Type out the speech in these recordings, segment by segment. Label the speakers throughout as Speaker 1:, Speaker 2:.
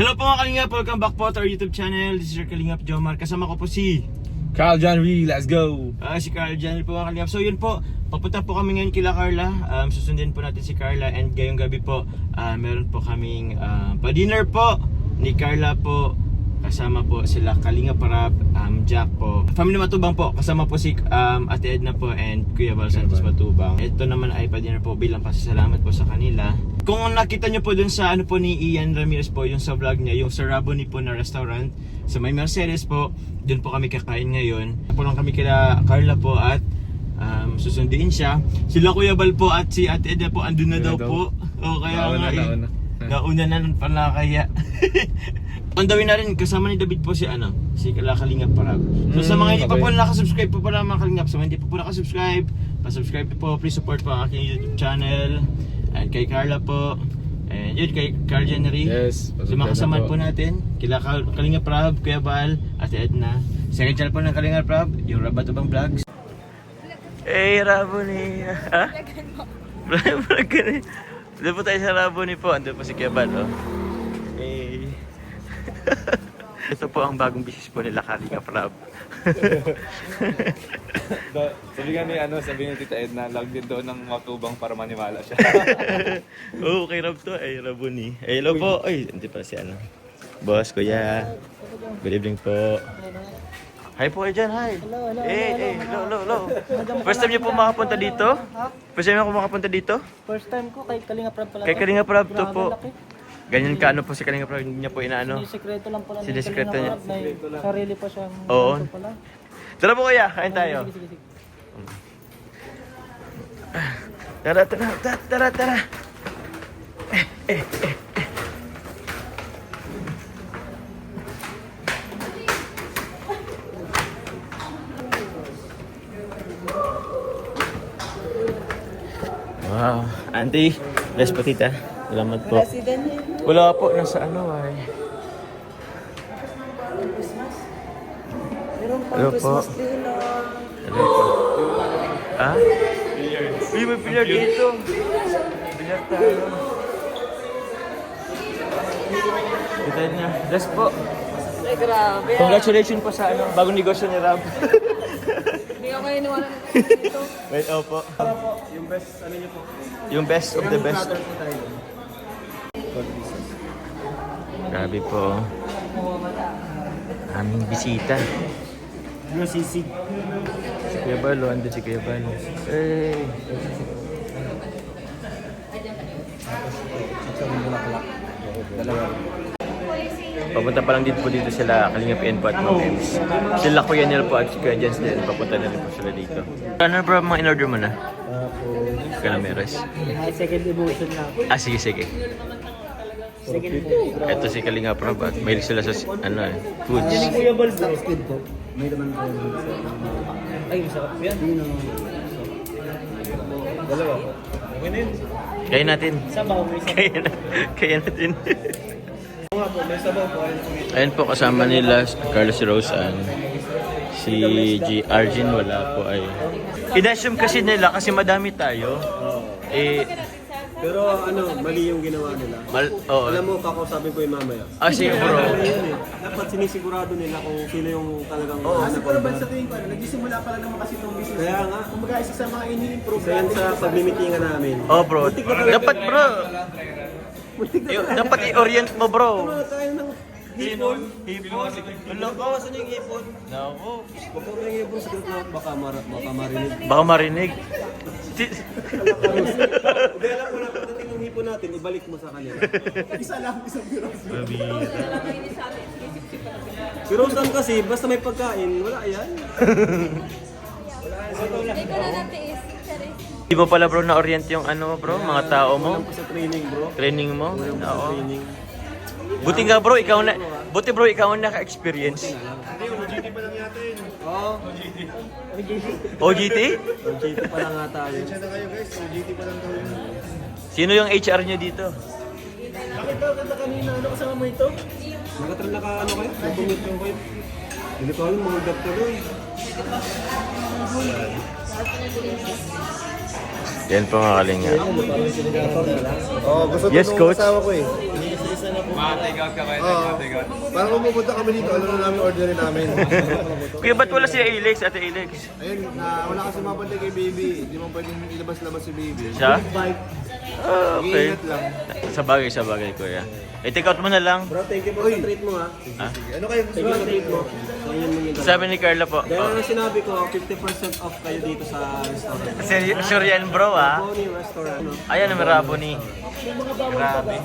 Speaker 1: Hello po mga Kalingap, welcome back po to our YouTube channel. This is your Kalingap Jomar. Kasama ko po si
Speaker 2: Carl Janry, let's go!
Speaker 1: si Carl Janry po mga Kalingap. So yun po, papunta po kami ngayon kila Carla. Susundin po natin si Carla and ngayong gabi po meron po kaming pa-dinner po ni Carla po. Kasama po sila Kalingap Parab, Jack po. Family Matubang po, kasama po si Ate Edna po and Kuya Val Santos Matubang. Ito naman ay pa-dinner po bilang pasasalamat po sa kanila. Kung nakita nyo po dun sa ano po ni Ian Ramirez po, yung sa vlog niya, yung sa Raboni po na restaurant sa may Mercedes po, dun po kami kakain ngayon. Po lang kami kila Carla po at susunduin siya. Sila Kuya Val po at si Ate Edna po andun na daw po. O kaya nga nauna na pala kaya. Pandawin na rin, kasama ni David po si Kalingap Parab. So sa mga hindi pa po nakasubscribe po pala mga Kalingap, sa mga hindi pa po nakasubscribe, pa-subscribe po, please support po ang aking YouTube channel. And kay Carla po, and yun kay Carl Janry.
Speaker 2: Yes,
Speaker 1: so mga kasama po natin, kila Kalingap Parab, Kuya Val, Ate Edna. Second channel po ng Kalingap Parab, yung Rabatubang Vlogs. Hey Raboni! Ha? Vlog ka rin. Doon po tayo sa Raboni po, andun po si Kuya Val. Hey! Ito po ang bagong business po nila Kalingap Parab.
Speaker 2: Sabi ni Tita Edna, lag din doon ng Matubang para maniwala siya.
Speaker 1: Oo, kay Rab to. Ay, Raboni. Ay, hello po. Ay, hindi pala si Boss, Kuya. Good evening po. Hi po kayo dyan, hi. Hello. First time niyo po makapunta dito? First time niyo po makapunta dito?
Speaker 3: First time ko kay Kalingap Parab pala.
Speaker 1: Kay Kalingap Parab to
Speaker 3: Grabe,
Speaker 1: po.
Speaker 3: laki.
Speaker 1: Ganyan ka ano po si Kalingap Parab, hindi niya po inaano.
Speaker 3: Sinisikreto lang pala.
Speaker 1: Sinisikreto niya.
Speaker 3: May sarili pa siyang
Speaker 1: Oo.
Speaker 3: ganito pala.
Speaker 1: Tara po kuya, kain tayo.
Speaker 3: Sige.
Speaker 1: Tara. Wow, auntie, bless po tita. Salamat po. Wala po, nasa ano ay.
Speaker 3: Meron pang
Speaker 1: Hello po.
Speaker 3: Christmas tree na.
Speaker 1: Hello po. Ha? Uy, may pilar dito. Pilar tayo. Kita niya. Bless po.
Speaker 3: Ay, grabe.
Speaker 1: Congratulations po sa bagong negosyo ni Rab.
Speaker 3: Hindi ako kayo niwala dito.
Speaker 1: Wait, opo.
Speaker 2: Yung best, niyo po?
Speaker 1: Yung best of the best. Grabe po. Aming bisita.
Speaker 3: Yung sisig.
Speaker 1: Si Kuya Balo, andun si Kuya Balo. Hey! Papunta pa lang dito po sila Kalingap Ian po at Ma'am Ems. Sila Kuya Nel po at si Kuya Jens din. Papunta na rin po sila dito. Ano bro, mga in-order mo na? Calameres.
Speaker 3: Second emotion na.
Speaker 1: Sige.
Speaker 3: Second
Speaker 1: Ito si Kalingap Rob at mahilig sila sa foods.
Speaker 3: Kuya Bal po. May naman po. Ay, masarap yan. Dalawa po.
Speaker 1: Kaya natin.
Speaker 3: Sabaw, may sabaw.
Speaker 1: Kaya natin. Ayun po kasama nila Carlos Rose and si G. Arjun wala po ay. Inassume kasi nila kasi madami tayo.
Speaker 4: Pero mali yung ginawa nila.
Speaker 1: Oo.
Speaker 4: Alam mo, kakausapin ko yung mamaya.
Speaker 1: Sige bro.
Speaker 4: Dapat sinisigurado nila kung sino yung talagang
Speaker 5: Siguro ba sa tingin ko, nagsisimula pa lang naman kasi itong business.
Speaker 4: Kaya nga,
Speaker 5: Kumbaga isa sa mga ini-improve
Speaker 4: isa yan sa pagmimitingan namin.
Speaker 1: Oh bro. Dapat bro. Dapat i-orient mo bro.
Speaker 4: Tayo ng
Speaker 1: Hipon. Wala ko. Saan yung hipon? Nako.
Speaker 4: Huwag ka may ibon sa group na baka marinig.
Speaker 1: Baka marinig.
Speaker 4: Hindi, alam mo na, pagdating yung hipon natin, ibalik mo sa kanila.
Speaker 5: Isa lang, isang biro.
Speaker 4: Si Rosan kasi, basta may pagkain, wala yan.
Speaker 1: Di mo pala bro na-orient yung bro, mga tao mo?
Speaker 4: Walang pa sa training, bro.
Speaker 1: Training mo? Oo.
Speaker 4: Training.
Speaker 1: Buti nga bro, ikaw na naka-experience.
Speaker 4: Oo.
Speaker 1: OGT?
Speaker 4: OJT pa lang nga tayo.
Speaker 1: Sino yung HR nyo dito?
Speaker 5: Bakit daw ganda kanina? Ano kasama mo ito?
Speaker 4: Nakatrend na kayo? Nabungit yung kayo? Hindi ko alam, mga doctor doon.
Speaker 1: Yan po mga kalinga.
Speaker 4: Oh, gusto
Speaker 1: Yes,
Speaker 4: nung
Speaker 1: coach.
Speaker 4: asawa ko eh.
Speaker 2: Take out ka kayo, take out.
Speaker 6: Para kung pupunta kami dito, alam na namin orderin namin.
Speaker 1: Kuya, ba't wala si Alex, Ate Alex?
Speaker 6: Ayun, wala kasi mapantay kay baby. Hindi mo pwedeng ilabas-labas si baby.
Speaker 1: Siya? Ah, okay.
Speaker 6: Iingat lang.
Speaker 1: Sa bagay, kuya. Take out mo na lang.
Speaker 5: Bro, thank you po sa treat mo ha.
Speaker 1: Ha?
Speaker 6: Ano kayo gusto
Speaker 5: Thank you sa treat mo. So, yun mo yun.
Speaker 1: Sabi ni Carla po.
Speaker 5: Dahil na sinabi ko, 50% off kayo dito sa restaurant.
Speaker 1: Sure yan bro ah.
Speaker 5: Pony Restaurant. No?
Speaker 1: Ayan ang Raboni. Grabe.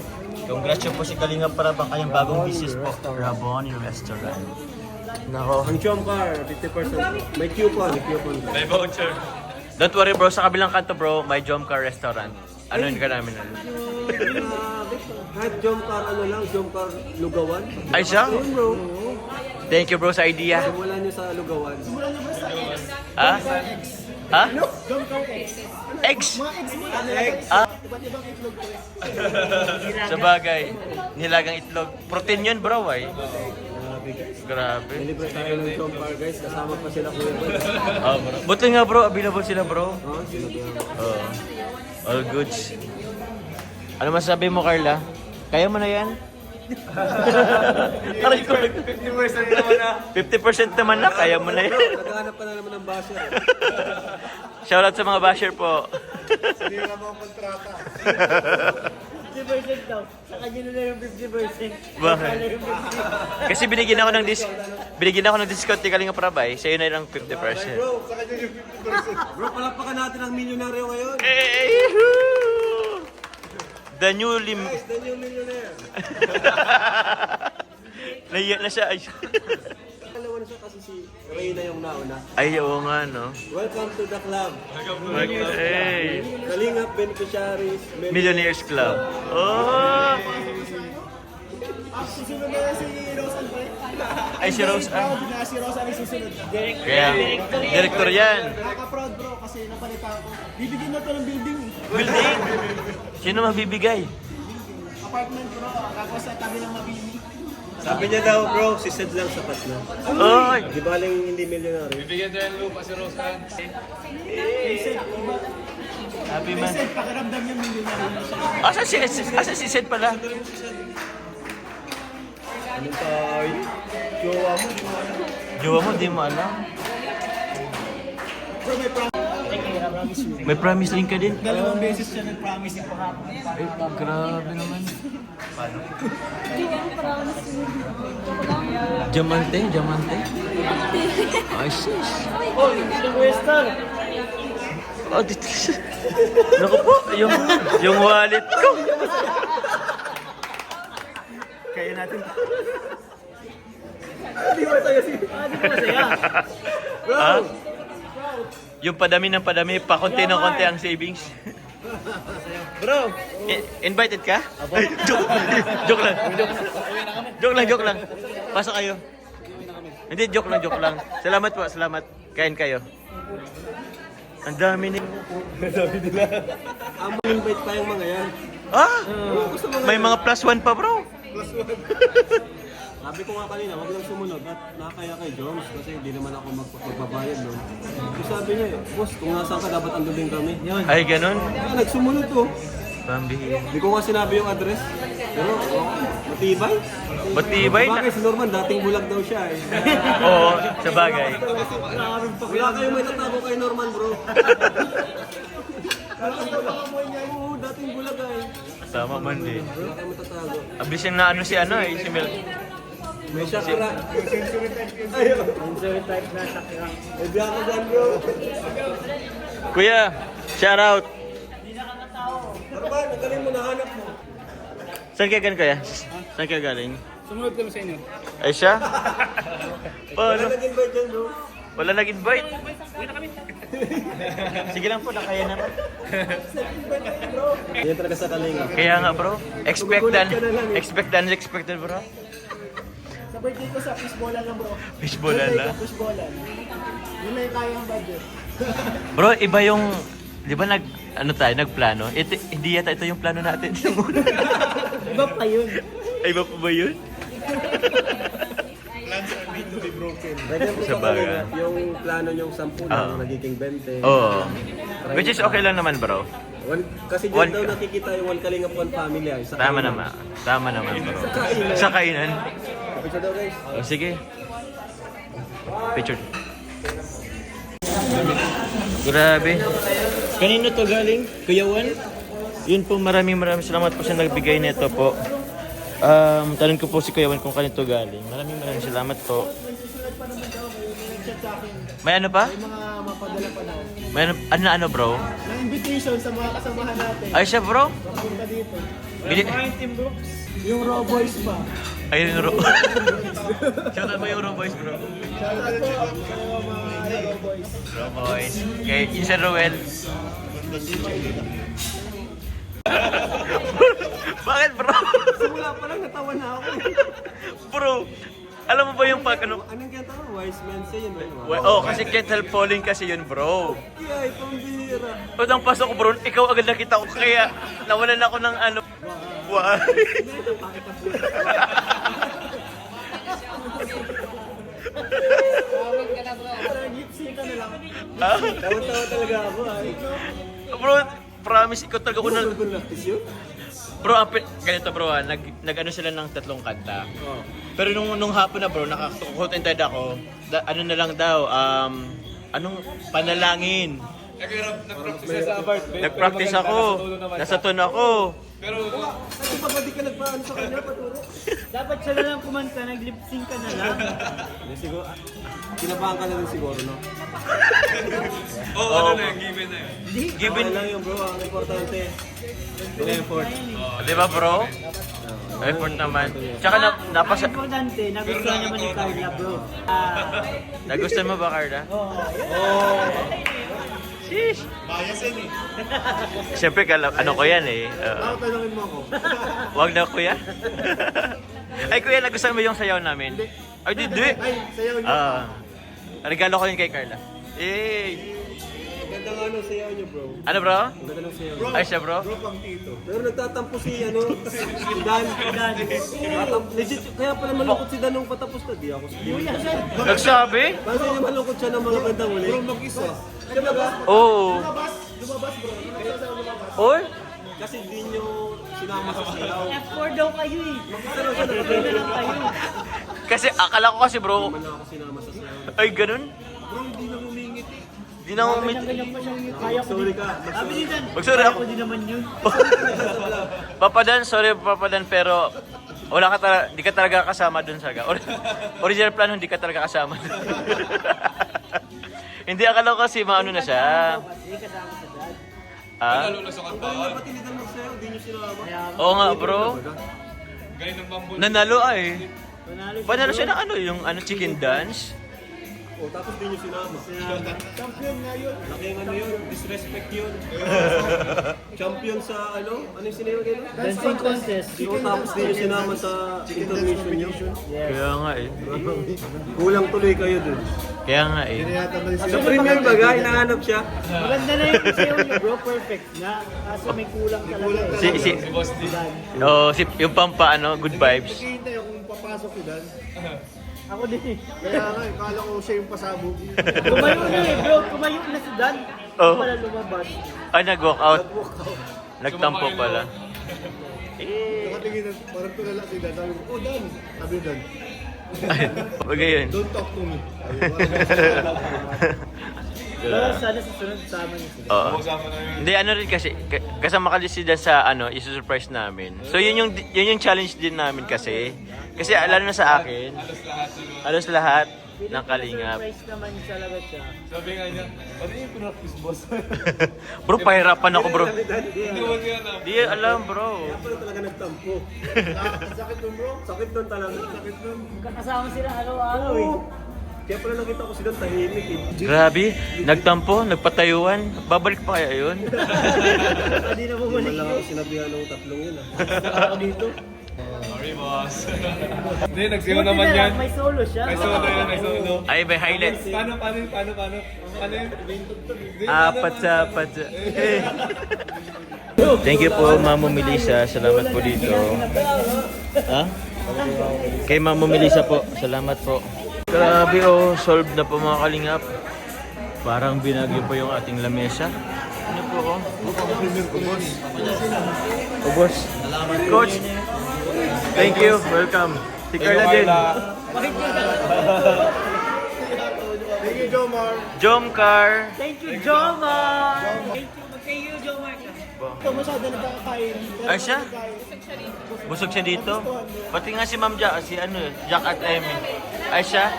Speaker 1: Congrats po si Kalinga para bang kayang bagong business po. Raboni Restaurant. Nako.
Speaker 5: Ang Chomcar, 50%. May coupon, may coupon.
Speaker 1: May voucher. Don't worry bro, sa kabilang kanto bro, may Jomcar Restaurant. Ano yun ka namin?
Speaker 5: Kahit Chomcar, ano lang, Chomcar Lugawan.
Speaker 1: Ay siya?
Speaker 5: Ayun bro.
Speaker 1: Thank you bro sa idea.
Speaker 5: Simulan nyo sa Lugawan.
Speaker 1: Ha? Ha? Eggs? Ah? Sa bagay, nilagang itlog. Protein yun bro ay. Grabe.
Speaker 5: Libre tayo ng Chomcar guys, kasama pa sila Kuya Boy.
Speaker 1: Oh, bro. Buti nga bro, available sila bro.
Speaker 5: Oh, sila ba?
Speaker 1: Oh. All goods. Ano masasabi mo Carla? Kaya mo na yan? Aray ko, 50% naman na. 50% naman na, kaya mo na yan.
Speaker 5: Naghahanap ka na naman ng basher.
Speaker 1: Shoutout sa mga basher po.
Speaker 6: Hindi na mo ang kontrata.
Speaker 7: 50% daw. Sa kanya na yung 50%.
Speaker 1: Bakit? Kasi binigyan ako ng discount ni Kalinga Prabay, sa'yo na lang 50%.
Speaker 6: Bro, sa kanya yung 50%.
Speaker 5: Bro, palakpakan natin ang milyonaryo ngayon.
Speaker 1: Hey! The newly...
Speaker 5: Guys, the new millionaire.
Speaker 1: Nahiya na siya. Ay,
Speaker 5: Dalawa na siya kasi si Reyna yung nauna.
Speaker 1: ay oo nga, no?
Speaker 5: Welcome to the club.
Speaker 1: Hey!
Speaker 5: Kalingap beneficiaries.
Speaker 1: Millionaires Club. Oh!
Speaker 5: Susunod na si Rosan pa
Speaker 1: Ay, si Rose. Ah.
Speaker 5: na si Rosan ay susunod.
Speaker 1: Kaya, director yan.
Speaker 5: Nakaka-proud bro kasi napalitan ko. Bibigyan na to ng building.
Speaker 1: Building! Sino mabibigay?
Speaker 5: Apartment bro. Tapos sa tabi ng Mabini.
Speaker 4: Sabi niya daw bro, si Sid lang sapat na.
Speaker 1: Oy!
Speaker 4: Di baling hindi milyonaryo.
Speaker 2: Bibigyan tayo ng lupa si Rosan.
Speaker 1: Happy man.
Speaker 5: Pakiramdam niya millionaire.
Speaker 1: Asa si Sed pala?
Speaker 4: Anong tayo? Jowa mo.
Speaker 1: Jowa mo, di mo alam. May promise rin ka din.
Speaker 5: Dalawang beses siya nag-promise yung pangako.
Speaker 1: Ay, grabe naman. Diamante? Ay, sis. Oh, dito. Naku po, yung wallet ko.
Speaker 5: Kaya natin.
Speaker 1: Ha? Yung padami ng padami, pakunti ng konti ang savings.
Speaker 4: Bro!
Speaker 1: Invited ka? Ay, joke lang. Joke lang. Pasok kayo. Hindi, joke lang. Salamat po, salamat. Kain kayo. Ang dami ni...
Speaker 5: Ang invite pa yung mga yan.
Speaker 1: Ah! May mga +1 pa bro.
Speaker 5: Sabi ko nga kanina, wag lang sumunod at nakakaya kay Jones kasi hindi naman ako magbabayad nun. So sabi niya, boss, kung nasaan ka dapat andun din kami.
Speaker 1: Ay, ganun.
Speaker 5: Kaya nagsumunod to.
Speaker 1: Pambihira.
Speaker 5: Hindi ko nga sinabi yung address. Pero okay, matibay.
Speaker 1: Matibay na.
Speaker 5: Bakit si Norman, dating bulag daw siya eh.
Speaker 1: Oo, sa bagay.
Speaker 5: Wala kayong may tatago kay Norman bro. Oo, dating bulag eh.
Speaker 1: Tama man din.
Speaker 5: Wala kayong may tatago.
Speaker 1: Abis yung na ano si ano eh, si Mel.
Speaker 5: May chakra. Ayun.
Speaker 7: type na sakya.
Speaker 5: May biyak ka dyan bro.
Speaker 1: Kuya, shout out.
Speaker 5: Pero ba, nagaling mo, nahanap mo.
Speaker 1: Saan kayo galing kuya? Saan kayo galing?
Speaker 2: Sumunod kami sa inyo.
Speaker 1: Ay siya? Paano?
Speaker 5: Wala nag-invite dyan bro.
Speaker 1: Wala nag-invite? Sige lang po, nakaya na po.
Speaker 5: Yan talaga sa kalinga.
Speaker 1: Kaya nga bro, expected bro.
Speaker 5: Sa birthday ko sa fishballan lang bro.
Speaker 1: Fishballan lang.
Speaker 5: Fishballan. Yun lang yung kayang budget.
Speaker 1: Bro, iba yung, di ba nagplano? Hindi yata ito yung plano natin.
Speaker 7: Iba pa yun.
Speaker 1: Ay, iba pa ba yun? Sa bagay.
Speaker 5: Yung plano niyong 10 lang, nagiging 20.
Speaker 1: Oo. Which is okay lang naman bro.
Speaker 5: Kasi
Speaker 1: One-
Speaker 5: dyan daw nakikita yung One Kalingap One Family. Sa
Speaker 1: Tama naman. Tama naman bro. Sa kainan.
Speaker 5: Picture daw guys.
Speaker 1: O sige. Picture. Grabe. Kanino to galing? Kuya Juan? Yun po, maraming salamat po sa nagbigay nito po. Tanong ko po si Kuya Juan kung kanino to galing. Maraming salamat po. May ano pa?
Speaker 6: May mga mapadala pa na.
Speaker 1: May ano bro?
Speaker 6: Ng invitation sa mga kasamahan natin.
Speaker 1: Ay siya bro?
Speaker 6: Papunta dito.
Speaker 7: Team Brooks.
Speaker 6: Yung Raw Boys pa.
Speaker 1: Ayun bro. Shoutout mo yung Raw Boys bro.
Speaker 6: Shoutout po sa mga Raw Boys.
Speaker 1: Raw Boys. Kay Isa Roel. Bakit bro?
Speaker 5: Simula pa lang natawa na ako.
Speaker 1: Bro, alam mo ba yung pag ano?
Speaker 5: Anong kaya tawag? Wise man say yun.
Speaker 1: Kasi can't help falling kasi yun bro.
Speaker 5: Kaya itong bihira.
Speaker 1: Pag pasok ko bro, ikaw agad nakita ko kaya nawalan ako ng ano. Why?
Speaker 5: Tawa-tawa talaga ako ay.
Speaker 1: Bro, promise ikaw talaga ko na.
Speaker 5: Practice yun?
Speaker 1: Bro, ganito bro nag-ano sila ng 3 kanta. Pero nung hapon na bro, nakakutintad ako. Ano na lang daw, anong panalangin.
Speaker 2: Nag-practice sa birthday.
Speaker 1: Nag-practice ako. Nasa tone ako.
Speaker 2: Pero
Speaker 5: Ano pa ba di ka nagpaano sa kanya paturo?
Speaker 7: Dapat siya na lang kumanta, nag-lip sync ka na lang.
Speaker 5: Hindi siguro. Kinabahan ka na rin siguro, no?
Speaker 2: ano na yung given na yun.
Speaker 1: Given,
Speaker 5: Okay lang yun bro, ang importante. Yung effort.
Speaker 1: di ba bro? Effort naman. Tsaka napasa...
Speaker 7: Ang importante, nagustuhan naman ni Carla, bro.
Speaker 1: Nagustuhan mo ba, Carla? Sheesh!
Speaker 6: Bias yan eh.
Speaker 1: Siyempre, ano ko yan eh.
Speaker 6: Ako tanongin mo ako.
Speaker 1: Wag na kuya. Ay kuya, nagustuhan mo yung sayaw namin? Ay, di.
Speaker 6: Ay, sayaw niyo.
Speaker 1: Regalo ko yun kay Carla. Eh,
Speaker 5: Ganda nga ano, sayaw niyo bro.
Speaker 1: ano bro?
Speaker 5: Ang ganda ng sayaw.
Speaker 1: Ay siya bro?
Speaker 6: Bro, pang tito.
Speaker 5: Pero nagtatampo si ano, si Dan. Legit, kaya pala malungkot si Dan nung patapos na. Di ako.
Speaker 1: Nagsabi?
Speaker 5: Kasi niya malungkot siya ng mga bandang uli.
Speaker 6: Bro, mag-isa.
Speaker 5: Diba ba?
Speaker 1: Oo.
Speaker 6: Lumabas bro.
Speaker 1: Oy?
Speaker 5: Kasi di niyo sinama sa sayaw.
Speaker 7: F4 daw kayo eh. F4 na lang kayo.
Speaker 1: Kasi akala ko kasi bro,
Speaker 5: Wala ako sinama sa sayaw.
Speaker 1: ay ganun?
Speaker 6: Bro, hindi na humingit eh.
Speaker 1: Di na umit.
Speaker 7: Ganyan pa siya. Kaya ko
Speaker 5: Sorry
Speaker 7: din.
Speaker 5: ka.
Speaker 7: Sabi ni Dan,
Speaker 1: Magsorry
Speaker 7: kaya
Speaker 1: ako.
Speaker 7: ko din naman yun.
Speaker 1: Papadan, sorry Papadan, pero wala ka talaga, di ka talaga kasama dun sa original plano, hindi ka talaga kasama dun. Hindi, akala ko kasi maano na siya.
Speaker 7: Hindi kasama sa dad.
Speaker 1: Ah?
Speaker 2: Lalo na sa kanta.
Speaker 5: Pati ni Dan magsayaw, di niyo sinama.
Speaker 7: Kaya
Speaker 1: Oo nga bro.
Speaker 2: Galing ng bamboo.
Speaker 1: Nanalo ay.
Speaker 7: panalo siya.
Speaker 1: Panalo siya ng ano, yung ano, chicken dance.
Speaker 5: O tapos di niyo sinama.
Speaker 6: Champion nga yun.
Speaker 5: Laking ano yun, disrespect yun. Champion sa ano? Ano yung sinayaw nila?
Speaker 7: Dancing contest.
Speaker 5: O tapos di niyo sinama sa intermission niyo.
Speaker 1: Kaya nga eh.
Speaker 5: Kulang tuloy kayo dun.
Speaker 1: Kaya nga eh.
Speaker 6: Pinayatan mo
Speaker 5: Sa premium baga, hinahanap siya.
Speaker 7: Maganda na yung sayo niyo bro, perfect na. Kaso may kulang talaga eh.
Speaker 1: Si oh, yung pampa ano, good vibes.
Speaker 6: Nakihintay ako kung papasok ko Dan.
Speaker 7: Ako din eh.
Speaker 6: Kaya nga, kala ko siya yung pasabog.
Speaker 7: Tumayo na eh bro, tumayo na si Dan.
Speaker 1: Oh.
Speaker 7: Wala lumabas.
Speaker 1: Ay, nag-walk out. Nagtampo pala.
Speaker 6: Nakatingin na, parang tulala si Dan. Sabi ko, oh Dan. Sabi ni Dan,
Speaker 1: Ay, bagay yun.
Speaker 6: don't talk to me.
Speaker 7: Pero sana sa sunod sama niyo sila.
Speaker 1: Oo.
Speaker 2: Kasama na yun.
Speaker 1: Hindi, ano rin kasi, kasama ka din sa ano, isusurprise namin. So yun yung challenge din namin kasi. Kasi lalo na sa akin, halos lahat ng kalingap.
Speaker 7: Surprise naman talaga siya.
Speaker 2: Sabi nga niya, ano yung pinractice boss?
Speaker 1: Bro, pahirapan ako bro.
Speaker 2: Hindi mo siya na.
Speaker 1: Di alam bro.
Speaker 5: Kaya pala talaga nagtampo.
Speaker 6: Sakit mo bro.
Speaker 5: Sakit nun talaga. Sakit nun.
Speaker 7: Magkakasama sila araw-araw eh.
Speaker 5: Kaya pala nakita ko si Dan tahimik eh.
Speaker 1: Grabe, nagtampo, nagpatayuan. Babalik pa kaya yun?
Speaker 7: Hindi na
Speaker 5: Hindi man
Speaker 7: bumalik
Speaker 5: lang
Speaker 7: yun.
Speaker 5: ako sinabihan ng tatlong yun ah.
Speaker 7: Ako dito.
Speaker 2: Sorry boss. Hindi, nagsigaw
Speaker 7: Buti
Speaker 2: naman
Speaker 7: na
Speaker 2: yan.
Speaker 7: lang, may solo siya.
Speaker 2: May solo yan, may solo.
Speaker 1: Ay, may highlights.
Speaker 2: Paano? Ano yun?
Speaker 1: Apat sa apat sa... Thank you po, Mamo Melissa. Salamat po dito. Ha? Kay Mamo Melissa po. Salamat po. Grabe oh, solved na po mga kalingap. Parang binagyo po yung ating lamesa. Ano po oh? Ubos. Coach, thank you. Welcome. Si Carla din.
Speaker 6: Thank you, Jomar.
Speaker 1: Jomcar.
Speaker 7: Thank you, Jomar! Thank you, Jomar. Ito masyado nagkakain.
Speaker 1: Ay siya? Busog siya dito? Pati nga si Ma'am Jack, si ano, Jack at Emmy. Ay siya?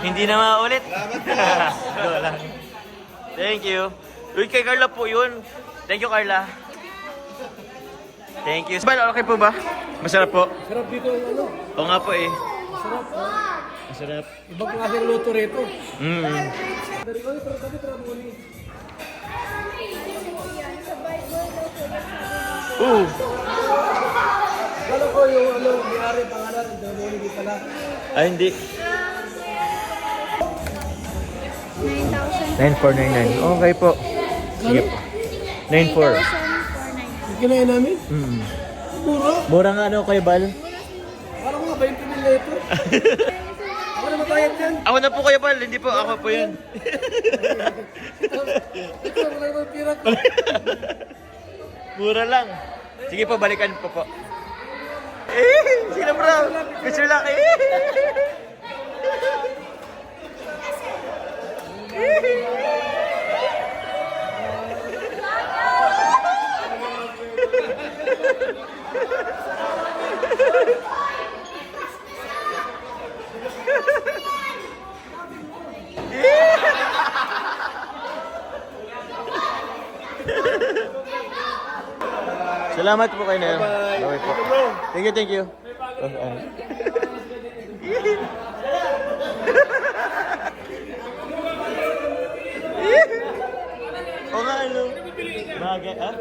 Speaker 1: Hindi na maulit. Go lang. Thank you. Uy, kay Carla po yun. Thank you, Carla. Thank you. Bal, okay po ba? Masarap po.
Speaker 5: Sarap dito yung ano.
Speaker 1: Oo nga po eh. Masarap.
Speaker 5: Ibang klaseng luto rito. Dari ko, pero kami tara mo ni. Kala ko yung ano, may-ari pangalan, Damoni di pala.
Speaker 1: Ay, hindi. 9499. Okay po. Sige po. 94.
Speaker 5: Kinain namin? Mura.
Speaker 1: Mura nga ano, Kuya Bal?
Speaker 5: Parang mga 20 mil na ito. Ako na matayad yan.
Speaker 1: Ako na po, Kuya Bal. Hindi po, ako po yun.
Speaker 5: Ito, wala yung pira ko.
Speaker 1: Mura lang. Sige po, balikan po po. Sino bro? Gusto lang Salamat po kayo na yun. Okay po. Thank you, thank you. O nga, ano? Bagay, ah?